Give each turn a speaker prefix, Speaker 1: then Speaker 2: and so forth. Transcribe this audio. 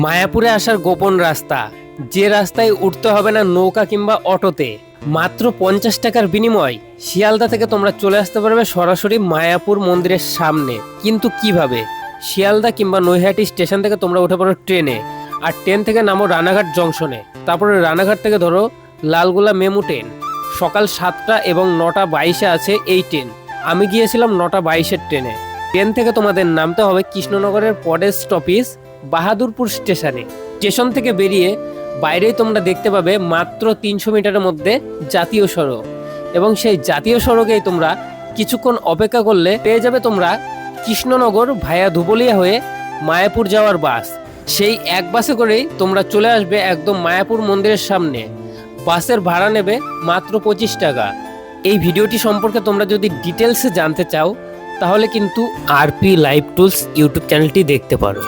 Speaker 1: মায়াপুরে আসার গোপন রাস্তা, যে রাস্তায় উঠতে হবে না নৌকা কিংবা অটোতে। মাত্র 50 টাকার বিনিময় শিয়ালদা থেকে তোমরা চলে আসতে পারবে সরাসরি মায়াপুর মন্দিরের সামনে। কিন্তু কিভাবে? শিয়ালদা কিংবা নৈহাটি স্টেশন থেকে তোমরা উঠে পড়ো ট্রেনে, আর ট্রেন থেকে নামো রানাঘাট জংশনে। তারপরে রানাঘাট থেকে ধরো লালগোলা মেমু ট্রেন। সকাল 7টা এবং 9:22-এ আছে এই ট্রেন। আমি গিয়েছিলাম 9:22-এর ট্রেনে। ট্রেন থেকে তোমাদের নামতে হবে কৃষ্ণনগরের পরের স্টপেজ বাহাদুরপুর স্টেশনে। স্টেশন থেকে বেরিয়ে বাইরেই তোমরা দেখতে পাবে মাত্র 300 মিটারের মধ্যে জাতীয় সড়ক, এবং সেই জাতীয় সড়কেই তোমরা কিছুক্ষণ অপেক্ষা করলে পেয়ে যাবে তোমরা কৃষ্ণনগর ভায়া ধুবুলিয়া হয়ে মায়াপুর যাওয়ার বাস। সেই এক বাসে করেই তোমরা চলে আসবে একদম মায়াপুর মন্দিরের সামনে। বাসের ভাড়া নেবে মাত্র 25 টাকা। এই ভিডিওটি সম্পর্কে তোমরা যদি ডিটেলসে জানতে চাও তাহলে কিন্তু আরপি লাইভ টুলস ইউটিউব চ্যানেলটি দেখতে পারো।